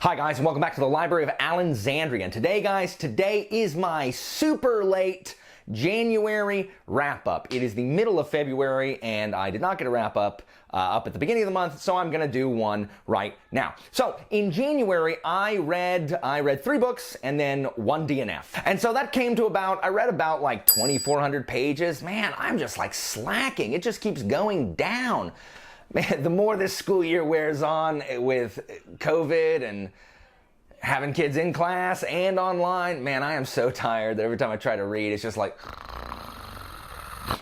Hi guys, and welcome back to the Library of Alexandria. And today guys, today is my super late January wrap-up. It is the middle of February and I did not get a wrap-up up at the beginning of the month, so I'm gonna do one right now. So in January, I read 3 books and then 1 DNF. And so that came to I read about like 2,400 pages. Man, I'm just like slacking. It just keeps going down. Man, the more this school year wears on with COVID and having kids in class and online, man, I am so tired that every time I try to read, it's just like,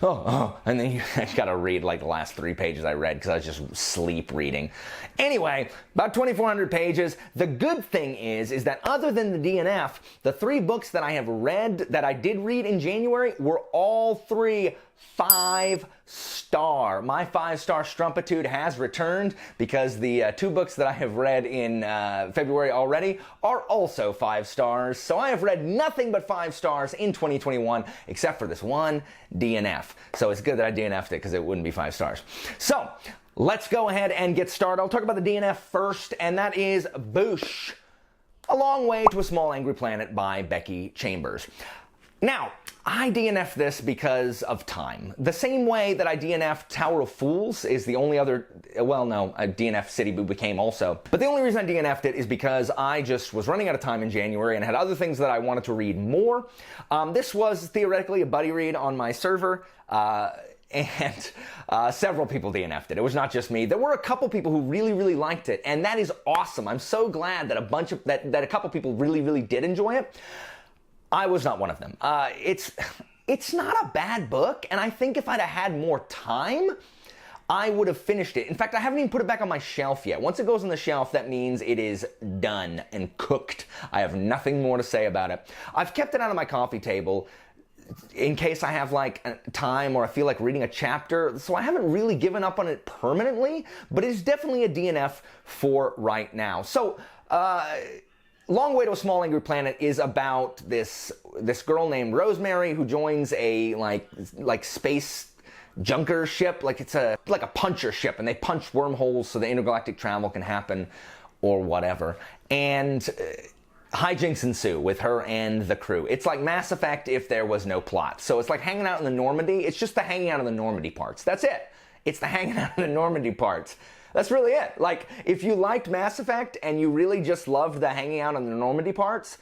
and then you gotta read like the last 3 pages I read because I was just sleep reading. Anyway, about 2,400 pages. The good thing is that other than the DNF, the 3 books that I have read, that I did read in January, were all 3 5-star. My 5-star Strumpitude has returned because the 2 books that I have read in February already are also 5 stars. So I have read nothing but 5 stars in 2021 except for this one DNF. So it's good that I DNF'd it because it wouldn't be 5 stars. So let's go ahead and get started. I'll talk about the DNF first, and that is Boosh, A Long Way to a Small Angry Planet by Becky Chambers. Now, I DNF'd this because of time. The same way that I DNF'd Tower of Fools is the only other, well, no, I DNF'd City Boo Became also. But the only reason I DNF'd it is because I just was running out of time in January and had other things that I wanted to read more. This was theoretically a buddy read on my server, and several people DNF'd it. It was not just me. There were a couple people who really liked it, and that is awesome. I'm so glad that a couple people really did enjoy it. I was not one of them. It's not a bad book, and I think if I'd have had more time, I would have finished it. In fact, I haven't even put it back on my shelf yet. Once it goes on the shelf, that means it is done and cooked. I have nothing more to say about it. I've kept it out of my coffee table in case I have like time or I feel like reading a chapter, so I haven't really given up on it permanently, but it's definitely a DNF for right now. So, Long Way to a Small Angry Planet is about this girl named Rosemary who joins a like space junker ship, like it's like a puncher ship, and they punch wormholes so the intergalactic travel can happen or whatever. And hijinks ensue with her and the crew. It's like Mass Effect if there was no plot. So it's like hanging out in the Normandy. It's just the hanging out in the Normandy parts. That's it. It's the hanging out in the Normandy parts. That's really it. Like, if you liked Mass Effect and you really just loved the hanging out in the Normandy parts,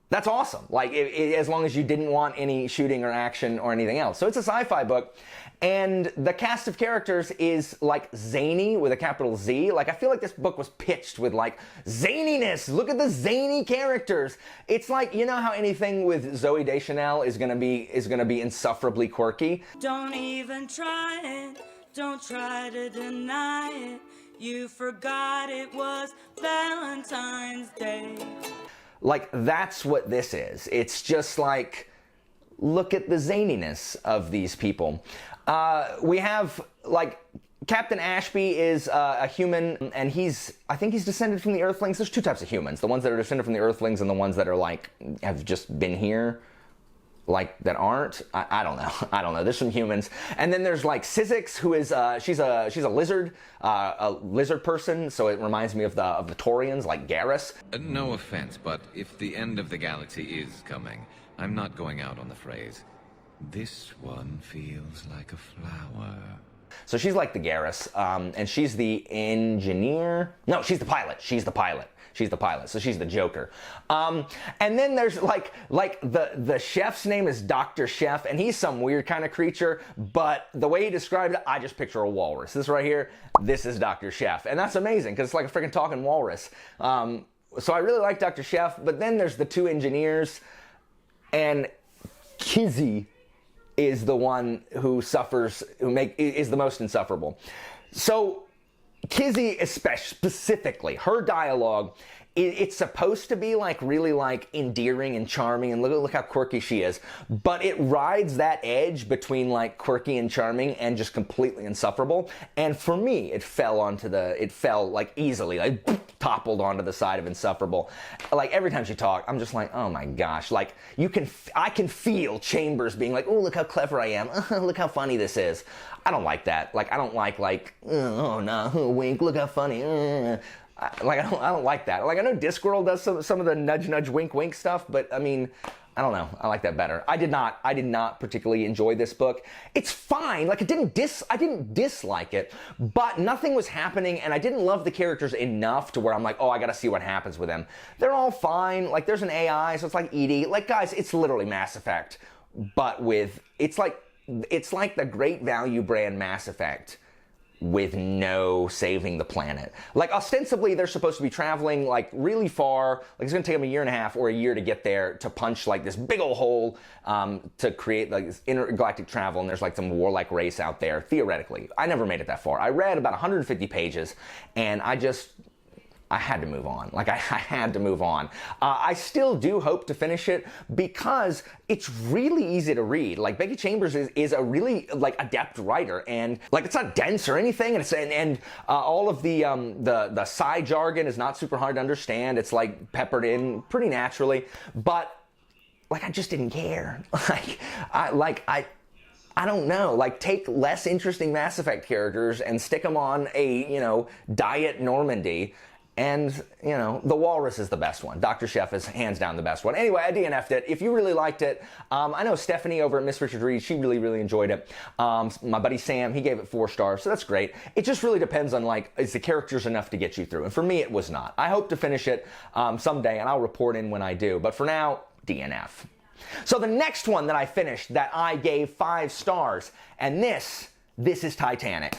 that's awesome. Like, as long as you didn't want any shooting or action or anything else. So it's a sci-fi book, and the cast of characters is, like, zany with a capital Z. Like, I feel like this book was pitched with, like, zaniness. Look at the zany characters. It's like, you know how anything with Zooey Deschanel is gonna be insufferably quirky? Don't even try it. Don't try to deny it. You forgot it was Valentine's Day. Like, that's what this is. It's just like, look at the zaniness of these people. We have, like, Captain Ashby is a human, and I think he's descended from the Earthlings. There's 2 types of humans. The ones that are descended from the Earthlings and the ones that are, like, have just been here. Like, that aren't. I don't know. I don't know. There's some humans. And then there's, like, Syzyx, who is, she's a lizard person, so it reminds me of the Taurians, like Garrus. No offense, but if the end of the galaxy is coming, I'm not going out on the phrase, "This one feels like a flower." So she's like the Garrus, and she's the engineer. No, she's the pilot. She's the pilot. So she's the Joker. And then there's like the chef's name is Dr. Chef, and he's some weird kind of creature, but the way he described it, I just picture a walrus. This right here, this is Dr. Chef. And that's amazing, because it's like a freaking talking walrus. So I really like Dr. Chef, but then there's the 2 engineers, and Kizzy is the one who is the most insufferable. So Kizzy, specifically, her dialogue, it's supposed to be like really like endearing and charming, and look how quirky she is, but it rides that edge between like quirky and charming and just completely insufferable. And for me, it fell like easily, like toppled onto the side of insufferable. Like every time she talked, I'm just like, oh my gosh, like I can feel Chambers being like, oh, look how clever I am, look how funny this is. I don't like that. Like, I don't like, oh no, wink, look how funny. I don't like that. Like, I know Discworld does some of the nudge nudge wink wink stuff, but I mean, I don't know. I like that better. I did not particularly enjoy this book. It's fine. Like, I didn't dislike it, but nothing was happening, and I didn't love the characters enough to where I'm like, oh, I gotta see what happens with them. They're all fine. Like, there's an AI, so it's like Edie. Like, guys, it's literally Mass Effect, but it's like the great value brand Mass Effect with no saving the planet. Like, ostensibly, they're supposed to be traveling, like, really far. Like, it's gonna take them a year and a half or a year to get there to punch, like, this big old hole to create, like, this intergalactic travel, and there's, like, some warlike race out there, theoretically. I never made it that far. I read about 150 pages, and I had to move on. Like, I had to move on. I still do hope to finish it because it's really easy to read. Like, Becky Chambers is a really, like, adept writer, and, like, it's not dense or anything, and all of the sci jargon is not super hard to understand. It's, like, peppered in pretty naturally, but, like, I just didn't care. I don't know, like, take less interesting Mass Effect characters and stick them on a, Diet Normandy. And, the Walrus is the best one. Dr. Chef is hands down the best one. Anyway, I DNF'd it. If you really liked it, I know Stephanie over at Miss Richard Reed, she really, really enjoyed it. My buddy Sam, he gave it 4 stars, so that's great. It just really depends on, like, is the characters enough to get you through? And for me, it was not. I hope to finish it someday, and I'll report in when I do. But for now, DNF. So the next one that I finished that I gave 5 stars, and this is Titanic.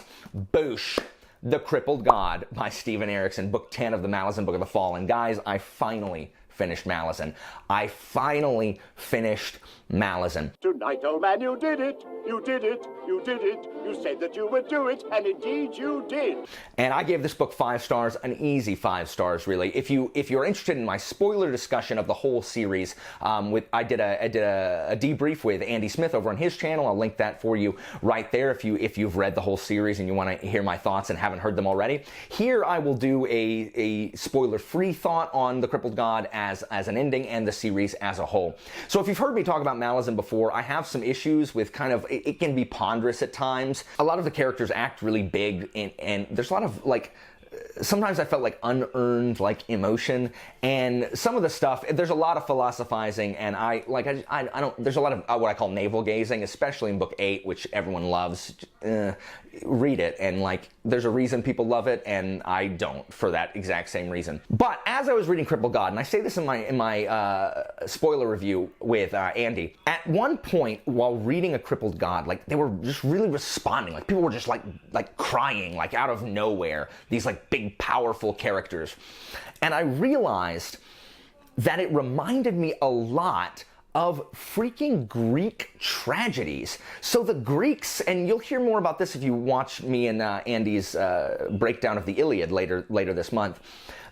Boosh. The Crippled God by Stephen Erickson, Book 10 of the Malazan Book of the Fallen. Guys, I finally finished Malazan. I finally finished Malazan. Tonight, old man, you did it. You did it. You did it. You said that you would do it, and indeed you did. And I gave this book 5 stars, an easy 5 stars, really. If you're interested in my spoiler discussion of the whole series, I did a debrief with Andy Smith over on his channel. I'll link that for you right there if you've read the whole series and you want to hear my thoughts and haven't heard them already. Here I will do a spoiler-free thought on The Crippled God as an ending and the series as a whole. So if you've heard me talk about Malazan before, I have some issues with kind of, it can be ponderous at times. A lot of the characters act really big, and there's a lot of, like, sometimes I felt like unearned, like, emotion, and some of the stuff, there's a lot of philosophizing, and I don't, there's a lot of what I call navel gazing, especially in book 8, which everyone loves. Read it, and, like, there's a reason people love it, and I don't for that exact same reason. But as I was reading Crippled God, and I say this in my spoiler review with Andy, at one point while reading A Crippled God, like, they were just really responding, like, people were just like crying, like, out of nowhere, these, like, big powerful characters, and I realized that it reminded me a lot of freaking Greek tragedies. So the Greeks, and you'll hear more about this if you watch me and Andy's breakdown of the Iliad later this month,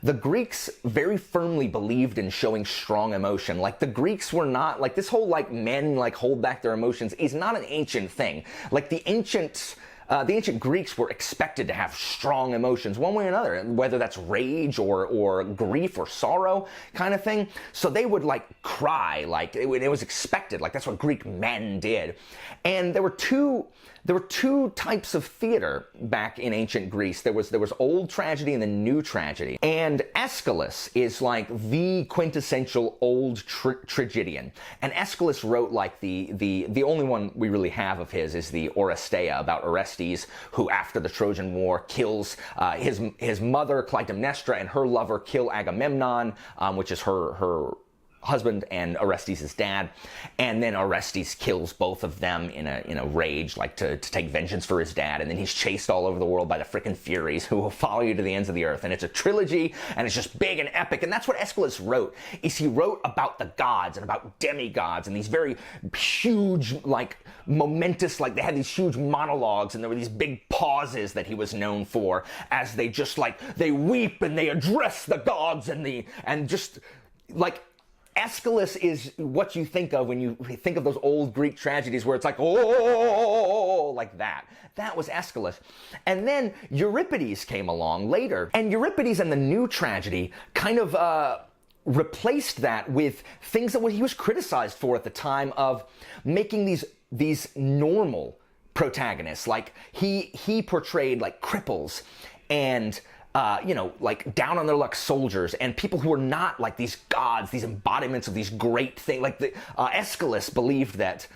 the Greeks very firmly believed in showing strong emotion. Like, the Greeks were not, like, this whole, like, men, like, hold back their emotions is not an ancient thing. Like, the ancient Greeks were expected to have strong emotions one way or another, whether that's rage or grief or sorrow kind of thing. So they would, like, cry, like, it was expected, like, that's what Greek men did. And there were two types of theater back in ancient Greece. There was old tragedy and then new tragedy. And Aeschylus is, like, the quintessential old tragedian. And Aeschylus wrote, like, the only one we really have of his is the Oresteia, about Orestes, who after the Trojan War kills his mother Clytemnestra, and her lover kill Agamemnon, which is her husband and Orestes' dad, and then Orestes kills both of them in a rage, like, to take vengeance for his dad, and then he's chased all over the world by the frickin' Furies, who will follow you to the ends of the earth. And it's a trilogy, and it's just big and epic, and that's what Aeschylus wrote, is he wrote about the gods and about demigods, and these very huge, like, momentous, like, they had these huge monologues, and there were these big pauses that he was known for, as they just, like, they weep and they address the gods, and just, like, Aeschylus is what you think of when you think of those old Greek tragedies where it's like, oh, like that. That was Aeschylus. And then Euripides came along later, and Euripides and the new tragedy kind of replaced that with things that he was criticized for at the time, of making these normal protagonists. Like, he portrayed, like, cripples and like down on their luck soldiers and people who are not like these gods, these embodiments of these great things. Like Aeschylus believed that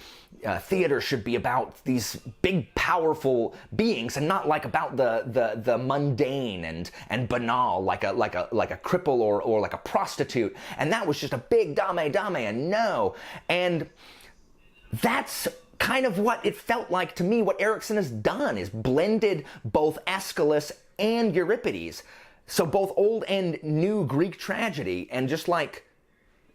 theater should be about these big, powerful beings and not like about the mundane and banal, like a cripple or like a prostitute. And that was just a big dame and no. And that's kind of what it felt like to me. What Erikson has done is blended both Aeschylus and Euripides. So both old and new Greek tragedy, and just like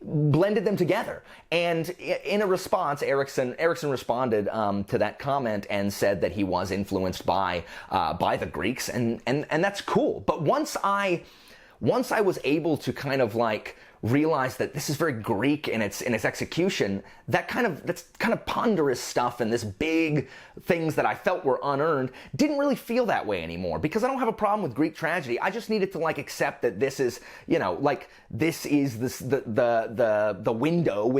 blended them together. And in a response, Erikson responded to that comment and said that he was influenced by the Greeks, and that's cool. But once I was able to kind of like realize that this is very Greek in its execution, that's kind of ponderous stuff and this big things that I felt were unearned didn't really feel that way anymore, because I don't have a problem with Greek tragedy. I just needed to like accept that this is, like this is the window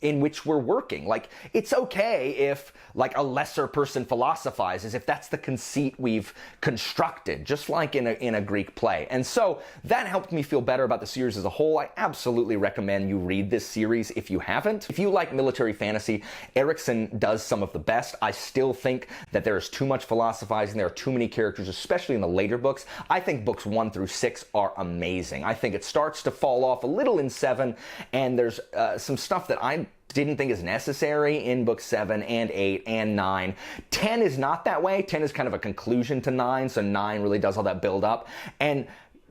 in which we're working. Like, it's okay if like a lesser person philosophizes, if that's the conceit we've constructed, just like in a Greek play. And so that helped me feel better about the series as a whole. I absolutely recommend you read this series if you haven't. If you like military fantasy, Erikson does some of the best. I still think that there is too much philosophizing. There are too many characters, especially in the later books. I think books 1 through 6 are amazing. I think it starts to fall off a little in 7, and there's some stuff that I didn't think is necessary in books 7 and 8 and 9. 10 is not that way. 10 is kind of a conclusion to 9, so 9 really does all that build up. And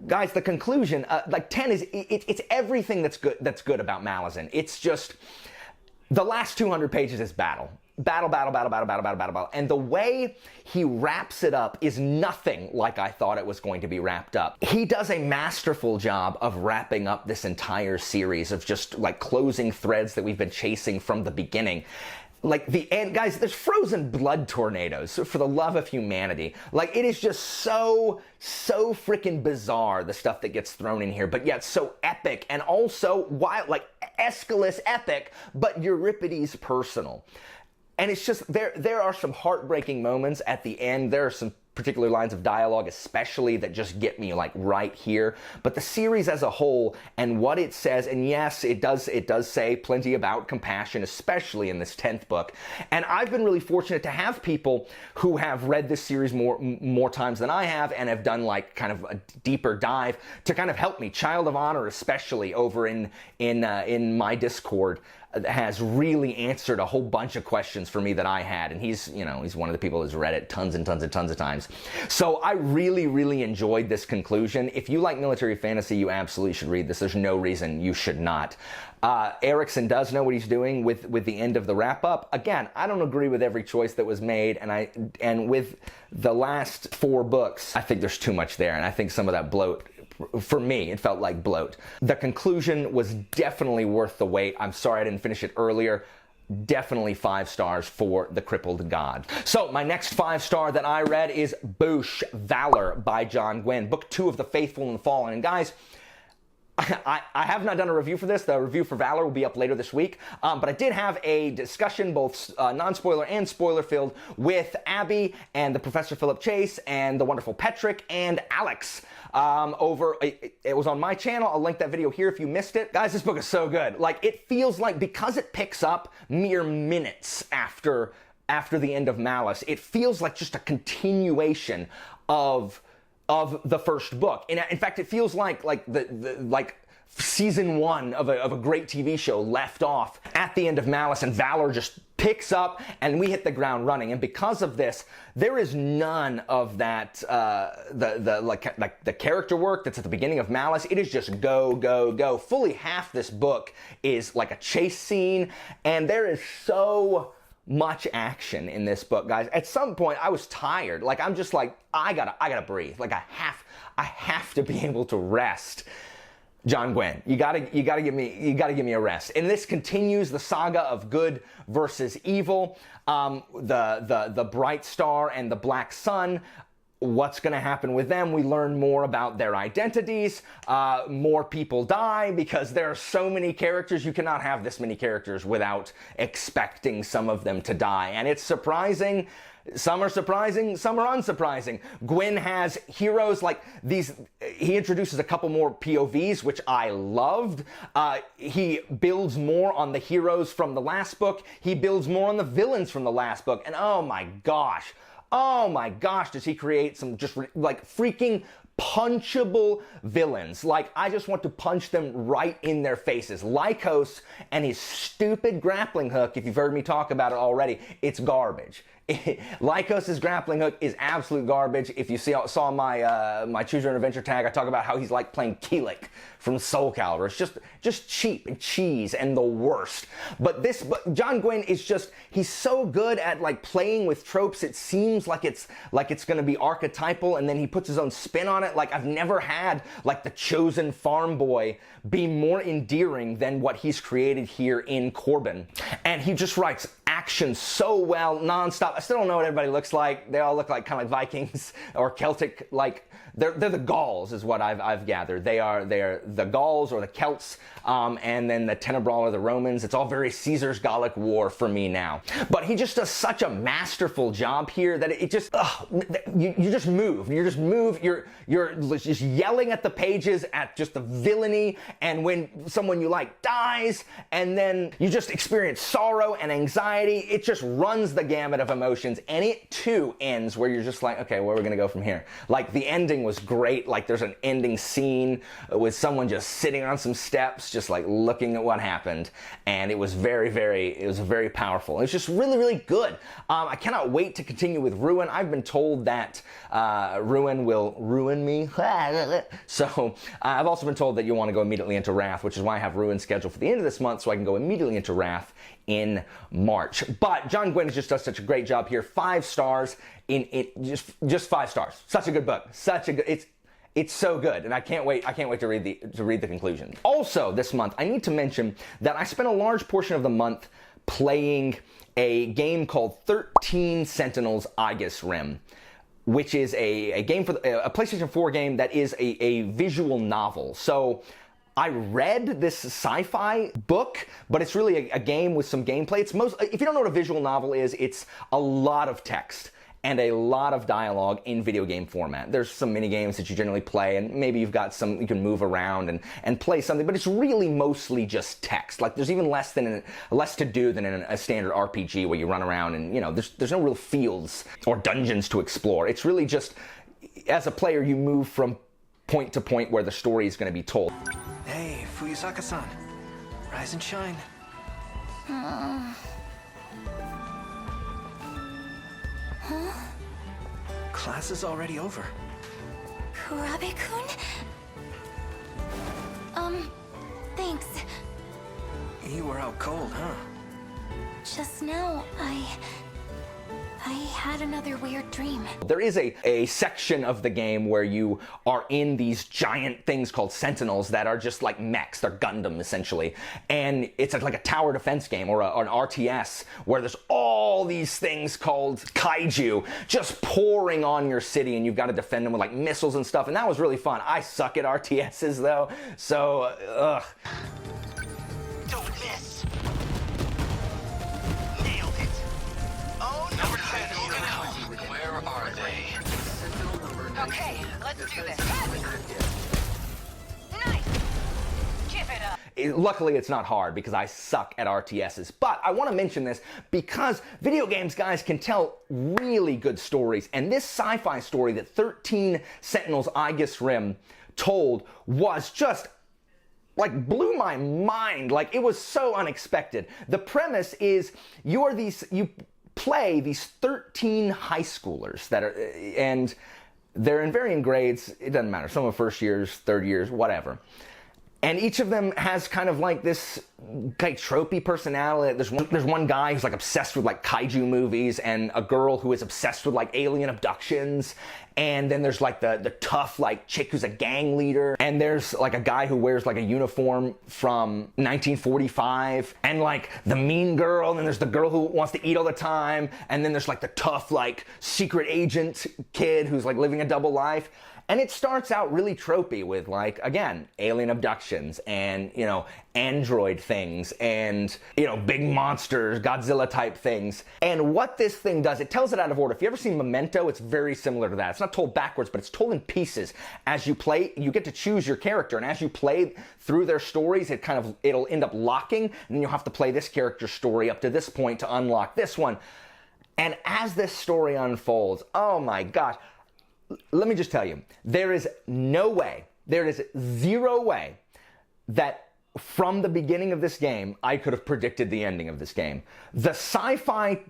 guys, the conclusion, like 10 is, it's everything that's good about Malazan. It's just, the last 200 pages is battle. Battle. And the way he wraps it up is nothing like I thought it was going to be wrapped up. He does a masterful job of wrapping up this entire series, of just like closing threads that we've been chasing from the beginning. Like the end, guys, there's frozen blood tornadoes, for the love of humanity. Like, it is just so freaking bizarre, the stuff that gets thrown in here, but yet so epic, and also wild, like Aeschylus epic, but Euripides personal. And it's just, there are some heartbreaking moments at the end. There are some particular lines of dialogue especially that just get me like right here. But the series as a whole and what it says, and yes, it does say plenty about compassion, especially in this 10th book. And I've been really fortunate to have people who have read this series more times than I have, and have done like kind of a deeper dive to kind of help me. Child of Honor, especially over in my Discord, has really answered a whole bunch of questions for me that I had, and he's one of the people who's read it tons and tons of times. So I really enjoyed this conclusion. If you like military fantasy, you absolutely should read this. There's no reason you should not. Erikson does know what he's doing with the end of the wrap-up. Again, I don't agree with every choice that was made, and with the last 4 books, I think there's too much there, and I think some of that bloat, for me, it felt like bloat. The conclusion was definitely worth the wait. I'm sorry I didn't finish it earlier. Definitely 5 stars for The Crippled God. So my next 5-star that I read is Boosh, Valor by John Gwynne, book 2 of The Faithful and the Fallen. And guys, I have not done a review for this. The review for Valor will be up later this week. But I did have a discussion, both non-spoiler and spoiler-filled, with Abby and the Professor Philip Chase and the wonderful Petrick and Alex. It was on my channel. I'll link that video here if you missed it. Guys, this book is so good. Like, it feels like, because it picks up mere minutes after the end of Malice, it feels like just a continuation of the first book. In fact, it feels like season 1 of a great TV show left off at the end of Malice, and Valor just picks up and we hit the ground running. And because of this, there is none of that the character work that's at the beginning of Malice. It is just go. Fully half this book is like a chase scene, and there is so much action in this book, guys. At some point, I was tired. Like, I'm just like, I gotta breathe. Like, I have to be able to rest. John Gwynne, you gotta give me a rest. And this continues the saga of good versus evil, the Bright Star and the Black Sun. What's going to happen with them? We learn more about their identities. More people die because there are so many characters. You cannot have this many characters without expecting some of them to die. And it's surprising. Some are surprising, some are unsurprising. Gwynne has heroes like these he introduces a couple more POVs, which I loved. He builds more on the heroes from the last book. He builds more on the villains from the last book. And oh my gosh, does he create some just like freaking punchable villains. Like, I just want to punch them right in their faces. Lycos and his stupid grappling hook, if you've heard me talk about it already, it's garbage. Lycos' grappling hook is absolute garbage. If you saw my my Choose Your Own Adventure tag, I talk about how he's like playing Keelik from Soul Calibur. It's just cheap and cheese and the worst. But John Gwynne is just, he's so good at like playing with tropes. It seems like it's going to be archetypal, and then he puts his own spin on it. Like, I've never had like the chosen farm boy be more endearing than what he's created here in Corbin. And he just writes action so well, nonstop. I still don't know what everybody looks like. They all look like kind of like Vikings or Celtic, like they're the Gauls is what I've gathered. They're the Gauls or the Celts, and then the Tenebrae are the Romans. It's all very Caesar's Gallic War for me now. But he just does such a masterful job here that it just, you just move. You just move. You're just yelling at the pages at just the villainy, and when someone you like dies, and then you just experience sorrow and anxiety. It just runs the gamut of emotions, and it too ends where you're just like, okay, where are we gonna go from here? Like, the ending was great. Like, there's an ending scene with someone just sitting on some steps, just like looking at what happened, and it was very powerful. It's just really, really good. I cannot wait to continue with Ruin. I've been told that Ruin will ruin me. So I've also been told that you want to go immediately into Wrath, which is why I have Ruin scheduled for the end of this month, so I can go immediately into Wrath in March. But John Gwynne just does such a great job here. 5 stars in it, just 5 stars. Such a good book. Such a good, it's so good, and I can't wait to read the conclusion. Also, this month, I need to mention that I spent a large portion of the month playing a game called 13 Sentinels Aegis Rim, which is a game for a PlayStation 4 game that is a visual novel. So I read this sci-fi book, but it's really a game with some gameplay. If you don't know what a visual novel is, it's a lot of text and a lot of dialogue in video game format. There's some mini games that you generally play, and maybe you've got some, you can move around and play something, but it's really mostly just text. Like, there's even less to do than in a standard RPG where you run around and, you know, there's no real fields or dungeons to explore. It's really just, as a player, you move from point to point where the story is going to be told. Hey, Fuyusaka-san. Rise and shine. Class is already over. Kurabe-kun? Thanks. You were out cold, huh? Just now, I had another weird dream. There is a section of the game where you are in these giant things called Sentinels that are just like mechs. They're Gundam, essentially. And it's like a tower defense game or an RTS where there's all these things called kaiju just pouring on your city, and you've got to defend them with like missiles and stuff. And that was really fun. I suck at RTSs though, so ugh. Don't miss. Nailed it. Oh, number 10. Where are they? Okay, let's do this. Nice. Give it up. Luckily, it's not hard because I suck at RTSs. But I want to mention this because video games, guys, can tell really good stories. And this sci-fi story that 13 Sentinels Aegis Rim told was just, like, blew my mind. Like, it was so unexpected. The premise is you play these 13 high schoolers that are, and they're in varying grades. It doesn't matter. Some are first years, third years, whatever. And each of them has kind of like this like tropey personality. There's one guy who's like obsessed with like kaiju movies, and a girl who is obsessed with like alien abductions. And then there's like the tough like chick who's a gang leader. And there's like a guy who wears like a uniform from 1945. And like the mean girl. And then there's the girl who wants to eat all the time. And then there's like the tough like secret agent kid who's like living a double life. And it starts out really tropey with, like, again, alien abductions and, you know, android things and, big monsters, Godzilla type things. And what this thing does, it tells it out of order. If you ever seen Memento, it's very similar to that. It's not told backwards, but it's told in pieces. As you play, you get to choose your character, and as you play through their stories, it'll end up locking, and then you'll have to play this character's story up to this point to unlock this one. And as this story unfolds, oh my gosh, let me just tell you, there is zero way that from the beginning of this game, I could have predicted the ending of this game. The sci-fi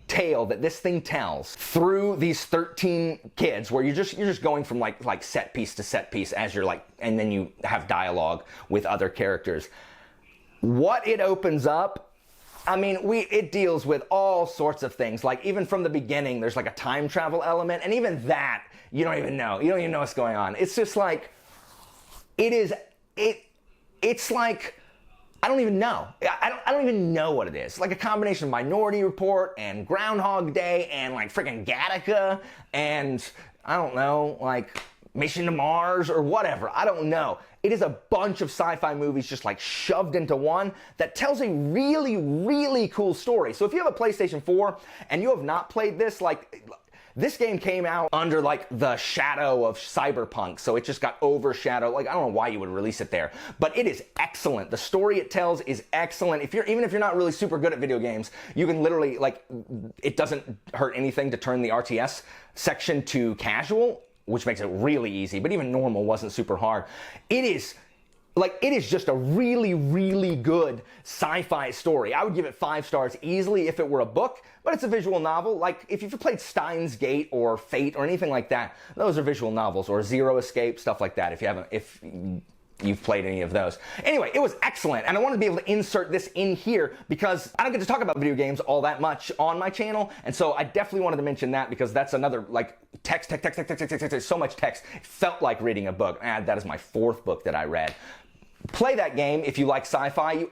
tale that this thing tells through these 13 kids, where you're just going from like set piece to set piece as you're and then you have dialogue with other characters. What it opens up, I mean, it deals with all sorts of things. Like, even from the beginning, there's like a time travel element, and even that, you don't even know. You don't even know what's going on. It's just like, it's like, I don't even know. I don't even know what it is. Like a combination of Minority Report and Groundhog Day and like freaking Gattaca and, I don't know, like Mission to Mars or whatever. I don't know. It is a bunch of sci-fi movies just like shoved into one that tells a really, really cool story. So if you have a PlayStation 4 and you have not played this, this game came out under like the shadow of Cyberpunk, so it just got overshadowed. Like, I don't know why you would release it there, but it is excellent. The story it tells is excellent. Even if you're not really super good at video games, you can literally, it doesn't hurt anything to turn the RTS section to casual, which makes it really easy, but even normal wasn't super hard. It is just a really, really good sci-fi story. I would give it 5 stars easily if it were a book, but it's a visual novel. Like, if you've played Steins Gate or Fate or anything like that, those are visual novels, or Zero Escape, stuff like that, if you've played any of those. Anyway, it was excellent, and I wanted to be able to insert this in here because I don't get to talk about video games all that much on my channel, and so I definitely wanted to mention that because that's another, text, so much text. It felt like reading a book. That is my 4th book that I read. Play that game if you like sci-fi.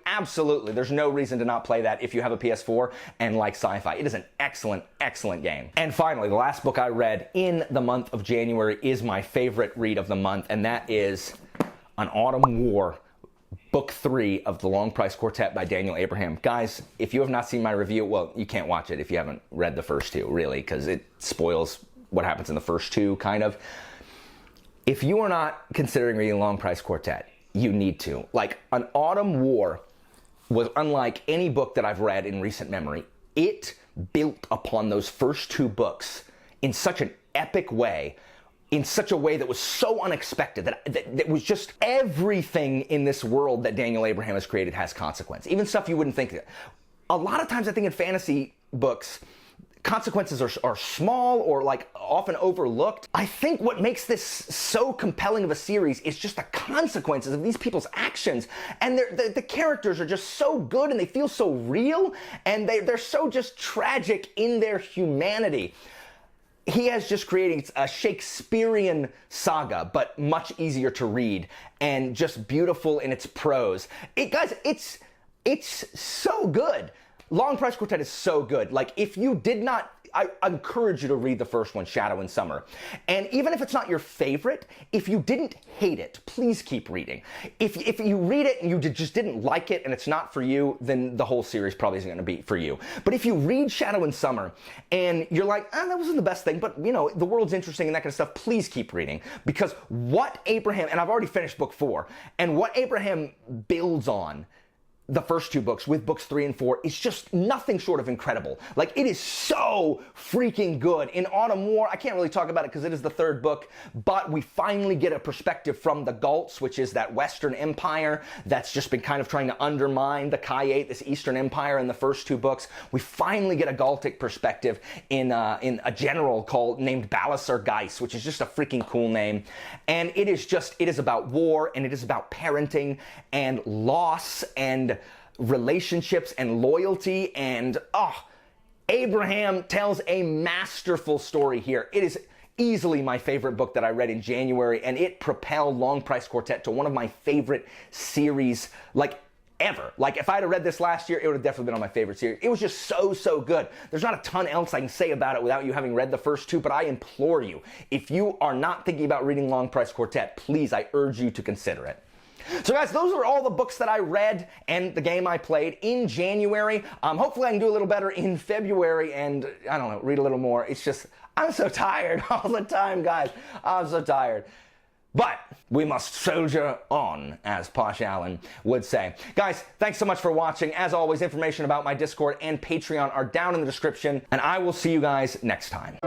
There's no reason to not play that if you have a PS4 and like sci-fi. It is an excellent, excellent game. And finally, the last book I read in the month of January is my favorite read of the month, and that is An Autumn War, Book 3 of The Long Price Quartet by Daniel Abraham. Guys, if you have not seen my review, well, you can't watch it if you haven't read the first 2, really, because it spoils what happens in the first 2, kind of. If you are not considering reading Long Price Quartet, you need to. An Autumn War was unlike any book that I've read in recent memory. It built upon those first 2 books in such an epic way, in such a way that was so unexpected, that was just everything in this world that Daniel Abraham has created has consequence. Even stuff you wouldn't think. A lot of times I think in fantasy books, consequences are small or often overlooked. I think what makes this so compelling of a series is just the consequences of these people's actions, and the characters are just so good and they feel so real, and they're so just tragic in their humanity. He has just created a Shakespearean saga, but much easier to read and just beautiful in its prose. Guys, it's so good. Long Price Quartet is so good. If you did not, I encourage you to read the first one, Shadow and Summer. And even if it's not your favorite, if you didn't hate it, please keep reading. If you read it and you just didn't like it and it's not for you, then the whole series probably isn't going to be for you. But if you read Shadow and Summer and you're like, that wasn't the best thing, but the world's interesting and that kind of stuff, please keep reading. Because what Abraham, and I've already finished book 4, and what Abraham builds on the first 2 books with books 3 and 4 is just nothing short of incredible. It is so freaking good. In Autumn War, I can't really talk about it because it is the 3rd book, but we finally get a perspective from the Galts, which is that Western Empire that's just been kind of trying to undermine the Kayate, this Eastern Empire, in the first 2 books. We finally get a Galtic perspective in a general named Balasar Geiss, which is just a freaking cool name. And it is about war, and it is about parenting and loss and relationships and loyalty, and Abraham tells a masterful story here. It is easily my favorite book that I read in January, and it propelled Long Price Quartet to one of my favorite series ever. If I had read this last year, it would have definitely been on my favorite series. It was just so good. There's not a ton else I can say about it without you having read the first 2, but I implore you, if you are not thinking about reading Long Price Quartet, please, I urge you to consider it. So guys, those are all the books that I read and the game I played in January. Hopefully I can do a little better in February and, I don't know, read a little more. It's just, I'm so tired all the time, guys. I'm so tired. But we must soldier on, as Posh Allen would say. Guys, thanks so much for watching. As always, information about my Discord and Patreon are down in the description, and I will see you guys next time.